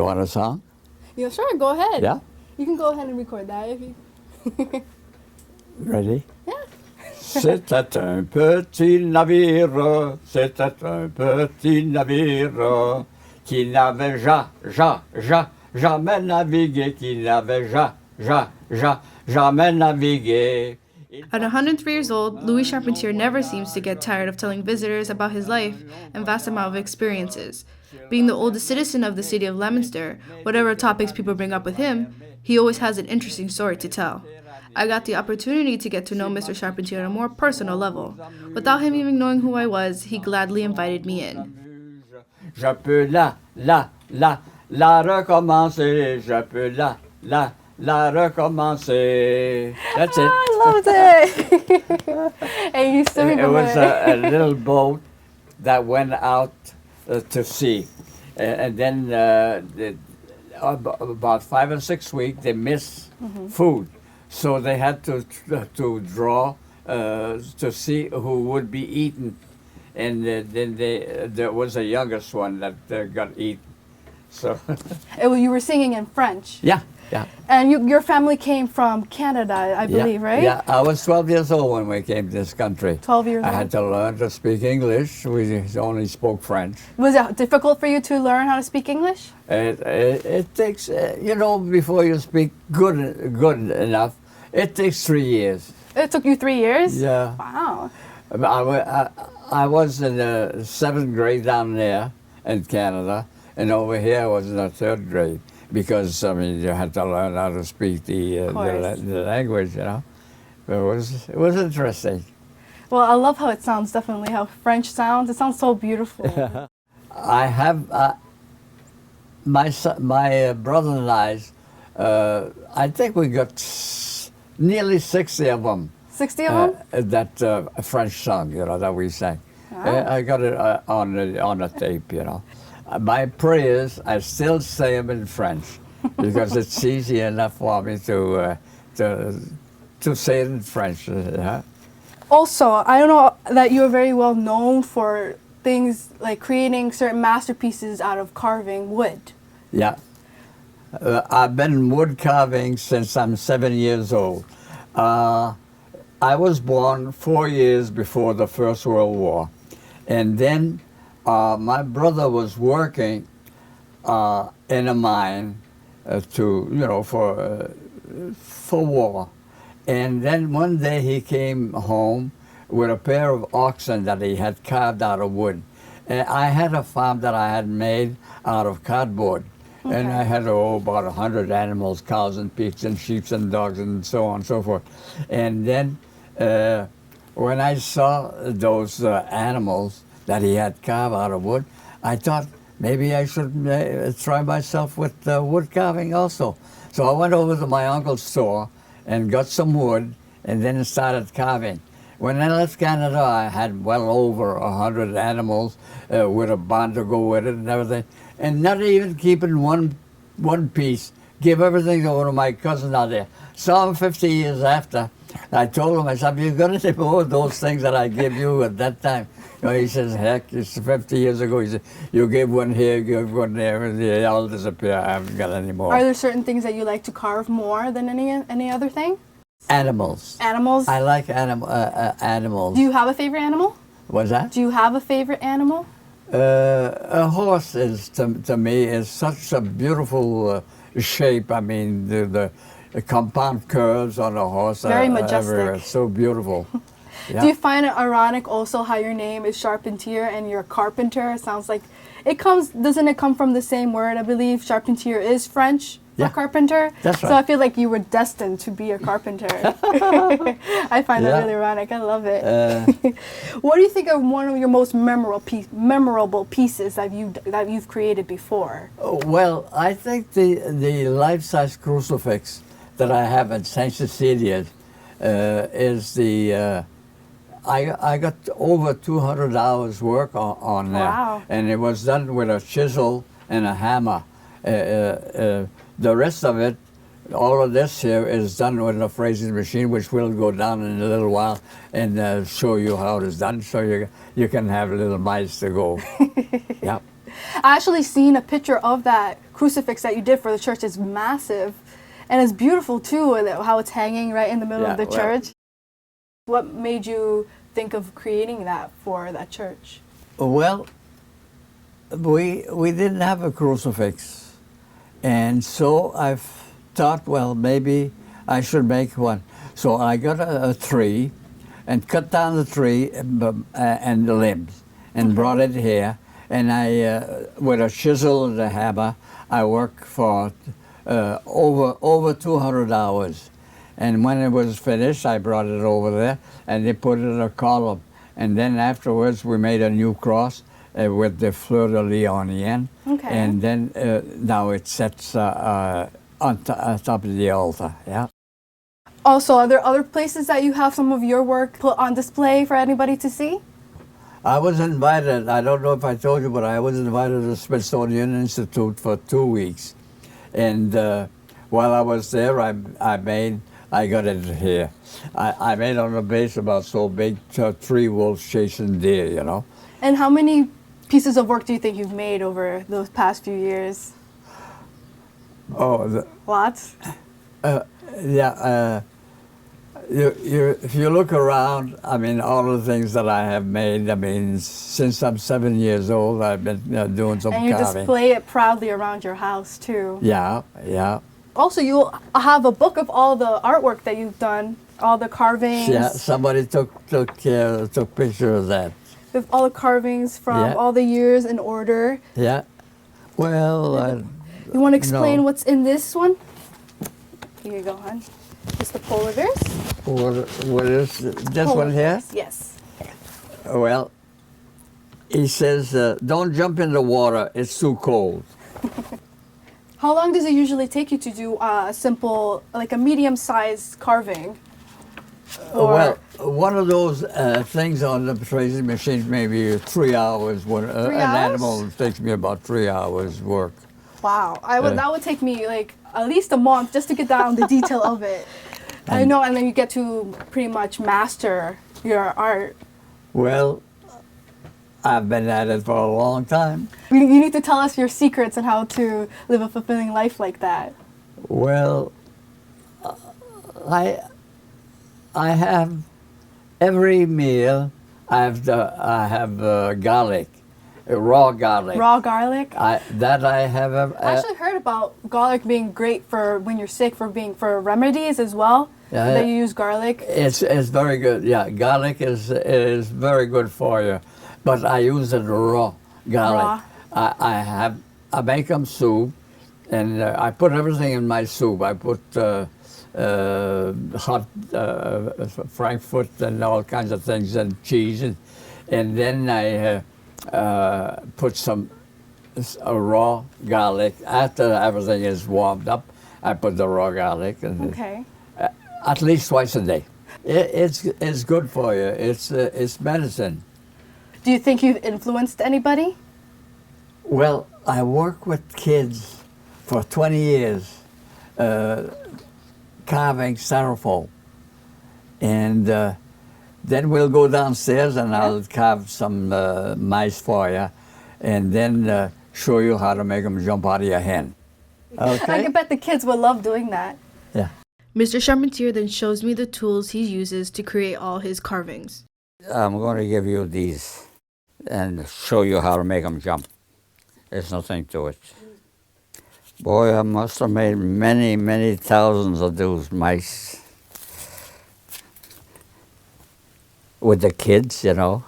You want a song? Yeah, sure, go ahead. Yeah? You can go ahead and record that if you... Ready? Yeah. C'était un petit navire, c'était un petit navire qui n'avait jamais navigué, qui n'avait jamais navigué. At 103 years old, Louis Charpentier never seems to get tired of telling visitors about his life and vast amount of experiences. Being the oldest citizen of the city of Leominster, whatever topics people bring up with him, he always has an interesting story to tell. I got the opportunity to get to know Mr. Charpentier on a more personal level. Without him even knowing who I was, he gladly invited me in. Je peux la recommencer, je peux la recommencer. That's it. I loved it. And you still remember it was a little boat that went out to sea. And then about 5 or 6 weeks, they missed food. So they had to draw to see who would be eaten. And then there was a youngest one that got eaten. So you were singing in French. Yeah, yeah. And your family came from Canada, I believe, right? Yeah, I was 12 years old when we came to this country. 12 years old. I had to learn to speak English. We only spoke French. Was it difficult for you to learn how to speak English? It takes, before you speak good enough, it takes 3 years. It took you 3 years? Yeah. Wow. I was in the 7th grade down there in Canada, and over here I was in the 3rd grade because, you had to learn how to speak the language, It was interesting. Well, I love how it sounds, definitely, how French sounds. It sounds so beautiful. I have, my brother and I think we got nearly 60 of them. 60 of them? That French song, that we sang. Wow. I got it on a tape, My prayers, I still say them in French because it's easy enough for me to say it in French. Also, I don't know that you're very well known for things like creating certain masterpieces out of carving wood. Yeah. I've been wood carving since I'm 7 years old. I was born 4 years before the First World War. And then my brother was working in a mine for war. And then one day he came home with a pair of oxen that he had carved out of wood. And I had a farm that I had made out of cardboard. Okay. And I had about 100 animals, cows and pigs and sheep and dogs and so on and so forth. And then when I saw those animals that he had carved out of wood, I thought maybe I should try myself with wood carving also. So I went over to my uncle's store and got some wood and then started carving. When I left Canada, I had well over 100 animals with a barn to go with it and everything. And not even keeping one piece. Give everything over to my cousin out there. Saw him 50 years after. I told him, I said, "You're going to take all those things that I gave you at that time." He says, "Heck, it's 50 years ago." He said, "You gave one here, you gave one there, and they all disappear. I haven't got any more." Are there certain things that you like to carve more than any other thing? Animals. Animals? I like animals. Do you have a favorite animal? What's that? Do you have a favorite animal? A horse is, to me, is such a beautiful shape. I mean, the compound curves on a horse Very majestic. everywhere. It's so beautiful. Yeah. Do you find it ironic also how your name is Charpentier and you're carpenter? It sounds like doesn't it come from the same word? I believe Charpentier is French for carpenter. That's right. So I feel like you were destined to be a carpenter. I find that really ironic. I love it. What do you think of one of your most memorable pieces that you've created before? Well, I think the life-size crucifix that I have at St. Cecilia is the. I got over 200 hours work on there. Wow. And it was done with a chisel and a hammer. The rest of it, all of this here is done with a frazing machine, which will go down in a little while and show you how it is done, so you can have little mice to go. Yeah. I actually seen a picture of that crucifix that you did for the church. It's massive. And it's beautiful too, how it's hanging right in the middle of the church. What made you think of creating that for that church? Well, we didn't have a crucifix. And so I've thought, well, maybe I should make one. So I got a tree and cut down the tree and the limbs and brought it here. And I, with a chisel and a hammer, I worked for over 200 hours. And when it was finished, I brought it over there and they put it in a column. And then afterwards, we made a new cross with the fleur de lis. Okay. And then now it sits on top of the altar. Yeah. Also, are there other places that you have some of your work put on display for anybody to see? I was invited, I don't know if I told you, but I was invited to the Smithsonian Institute for 2 weeks. And while I was there, I got it here. I made on a base about so big, 3 wolves chasing deer, you know. And how many pieces of work do you think you've made over those past few years? Oh, Lots? yeah. If you look around, I mean, all the things that I have made, I mean, since I'm 7 years old, I've been doing some And you carving. display it proudly around your house, too. Yeah, yeah. Also, you have a book of all the artwork that you've done, all the carvings. Yeah, somebody took picture of that. With all the carvings from all the years in order. Yeah. Well, You want to explain no. what's in this one? Here you go, hon. It's the polar bears. What is this Polar one here? bears, yes. Well, he says, don't jump in the water, it's too cold. How long does it usually take you to do a simple, like a medium-sized carving? Well, one of those things on the tracing machine, maybe 3 hours. An hours? animal takes me about 3 hours work. Wow, that would take me like at least a month just to get down the detail of it. I know, and then you get to pretty much master your art. Well, I've been at it for a long time. You need to tell us your secrets on how to live a fulfilling life like that. Well, I have every meal. I have garlic, raw garlic. Raw garlic? I have. I actually heard about garlic being great for when you're sick, for remedies as well. Yeah, that you use garlic. It's very good. Yeah, garlic is very good for you, but I use it raw garlic. Raw. I make them soup, and I put everything in my soup. I put hot frankfurt and all kinds of things and cheese, and then I put some raw garlic. After everything is warmed up, I put the raw garlic. And Okay. at least twice a day. It's good for you. It's medicine. Do you think you've influenced anybody? Well, I work with kids for 20 years, carving styrofoam, and then we'll go downstairs and I'll carve some mice for you, and then show you how to make them jump out of your hen. Okay? I can bet the kids would love doing that. Yeah. Mr. Charpentier then shows me the tools he uses to create all his carvings. I'm going to give you these and show you how to make them jump. There's nothing to it. Boy, I must have made many, many thousands of those mice. With the kids, you know.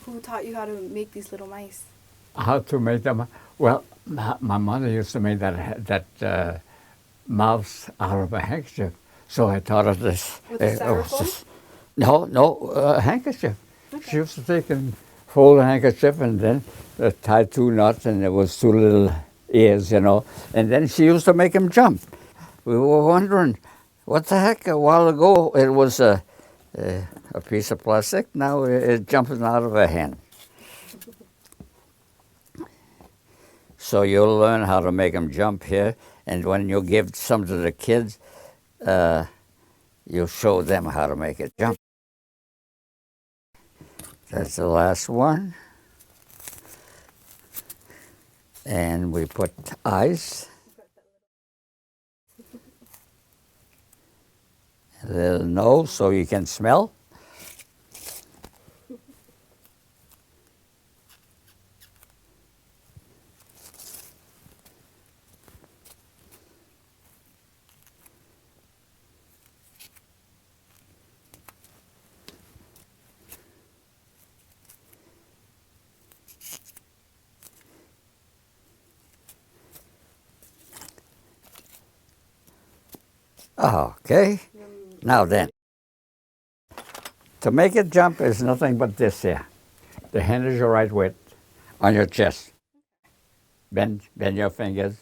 Who taught you how to make these little mice? How to make them? Well, my mother used to make that mouse out of a handkerchief. So I taught her this. With a styrofoam? No, handkerchief. Okay. She used to take and fold a handkerchief and then tie 2 knots, and there was 2 little ears, you know. And then she used to make him jump. We were wondering, what the heck? A while ago it was a piece of plastic. Now it's jumping out of a hen. So you'll learn how to make them jump here. And when you give some to the kids, you'll show them how to make it jump. That's the last one. And we put ice. A little nose so you can smell. Okay, now then, to make it jump is nothing but this here. The hand is your right width on your chest. Bend your fingers.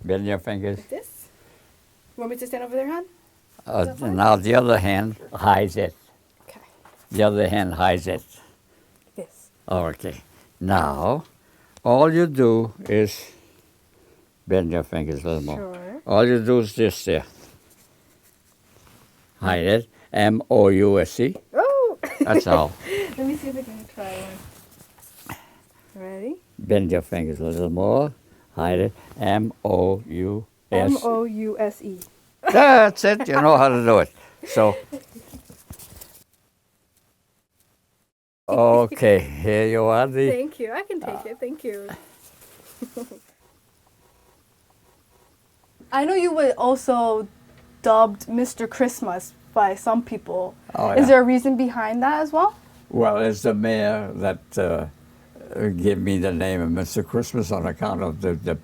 Bend your fingers. Like this? You want me to stand over their hand? Now the other hand hides it. Okay. The other hand hides it. This. Okay. Now, all you do is bend your fingers a little more. Sure. All you do is this there. Hide it. M-O-U-S-E. Oh! That's all. Let me see if I can try one. Ready? Bend your fingers a little more. Hide it. M-O-U-S. M-O-U-S-E. That's it. You know how to do it. So, okay, here you are. Thank you. I can take it. Thank you. I know you were also dubbed Mr. Christmas by some people. Oh, Is yeah. there a reason behind that as well? Well, it's the mayor that gave me the name of Mr. Christmas on account of the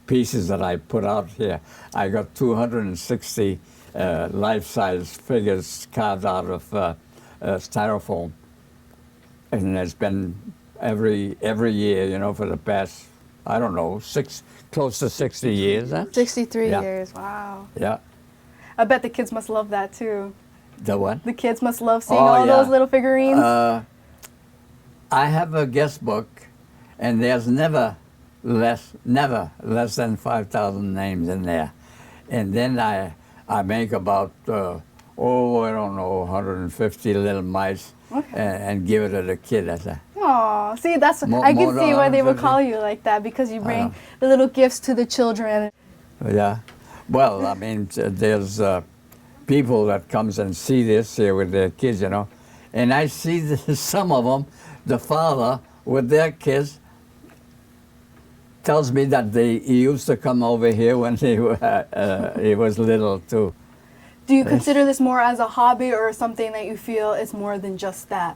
pieces that I put out here. I got 260 life-size figures carved out of styrofoam. And it's been every year, you know, for the past, I don't know, close to 60 years. Huh? 63 Yeah. years. Wow. Yeah. I bet the kids must love that too. The what? The kids must love seeing Oh, all yeah. those little figurines. I have a guest book, and there's never less than 5,000 names in there. And then I make about, I don't know, 150 little mice and give it to the kid. Aw, see, that's I can more see why they would 150. call you like that, because you bring the little gifts to the children. Yeah. Well, I mean, there's people that comes and see this here with their kids, you know. And I see some of them, the father with their kids, tells me that he used to come over here when he was little too. Do you consider this more as a hobby or something that you feel is more than just that?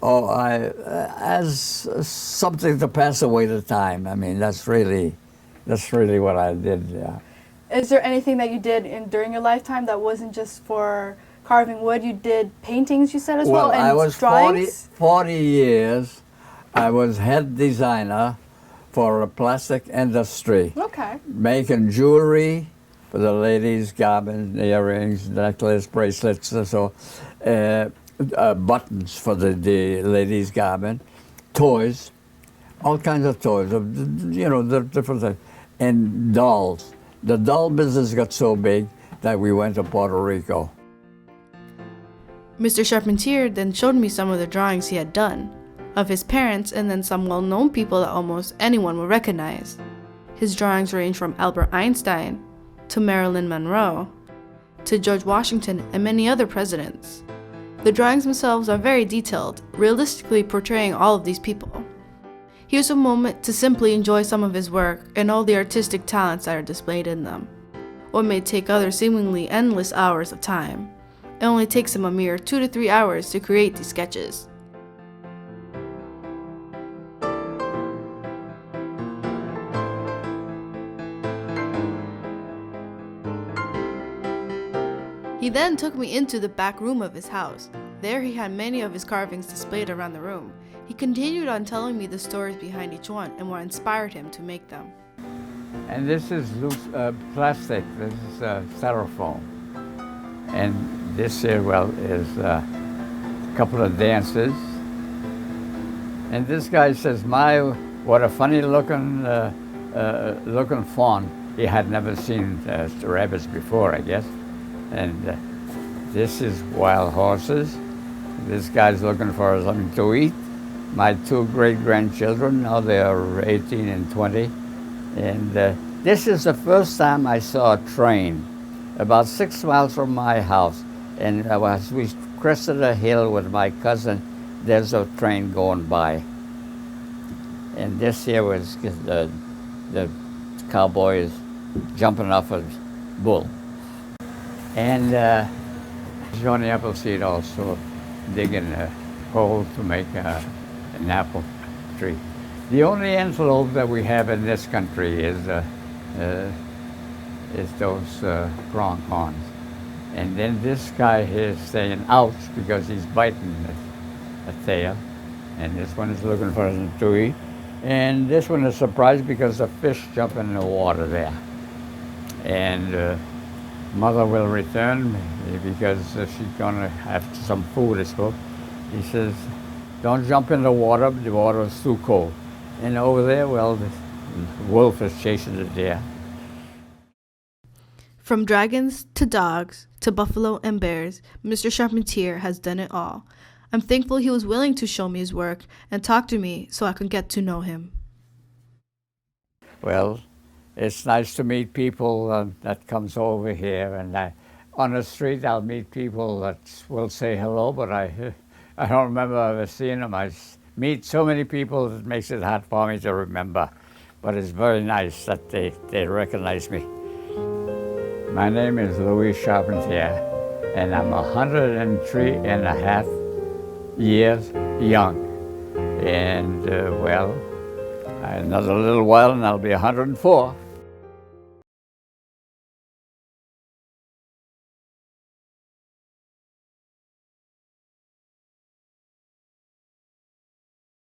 Oh, as something to pass away the time. I mean, that's really what I did. Yeah. Is there anything that you did during your lifetime that wasn't just for carving wood? You did paintings, you said, as well, and I was drawings? 40 years. I was head designer for a plastic industry, Okay. making jewelry for the ladies, garments, earrings, necklace, bracelets, and so, buttons for the ladies' garment, toys, all kinds of toys, you know, the different things, and dolls. The doll business got so big that we went to Puerto Rico. Mr. Charpentier then showed me some of the drawings he had done, of his parents and then some well-known people that almost anyone will recognize. His drawings range from Albert Einstein, to Marilyn Monroe, to George Washington and many other presidents. The drawings themselves are very detailed, realistically portraying all of these people. Here's a moment to simply enjoy some of his work and all the artistic talents that are displayed in them. What may take others seemingly endless hours of time, it only takes him a mere 2 to 3 hours to create these sketches. He then took me into the back room of his house. There he had many of his carvings displayed around the room. He continued on telling me the stories behind each one and what inspired him to make them. And this is loose plastic, this is styrofoam. And this here, well, is a couple of dancers. And this guy says, what a funny looking fawn. He had never seen rabbits before, I guess. And this is wild horses. This guy's looking for something to eat. my two great-grandchildren. Now they are 18 and 20. And this is the first time I saw a train about 6 miles from my house. And as we crested a hill with my cousin, there's a train going by. And this here was the cowboys jumping off a bull. And Johnny Appleseed also digging a hole to make an apple tree. The only antelope that we have in this country is those pronghorns. And then this guy here is saying ouch because he's biting the tail. And this one is looking for something to eat. And this one is surprised because the fish jump in the water there. And mother will return because she's gonna have some food, I suppose. He says, don't jump in the water is too cold. And over there, well, the wolf is chasing the deer. From dragons to dogs to buffalo and bears, Mr. Charpentier has done it all. I'm thankful he was willing to show me his work and talk to me so I could get to know him. Well, it's nice to meet people that comes over here, and on the street I'll meet people that will say hello, but I don't remember ever seeing them. I meet so many people that makes it hard for me to remember, but it's very nice that they recognize me. My name is Louis Charpentier, and I'm 103 and a half years young. And well, another little while and I'll be 104.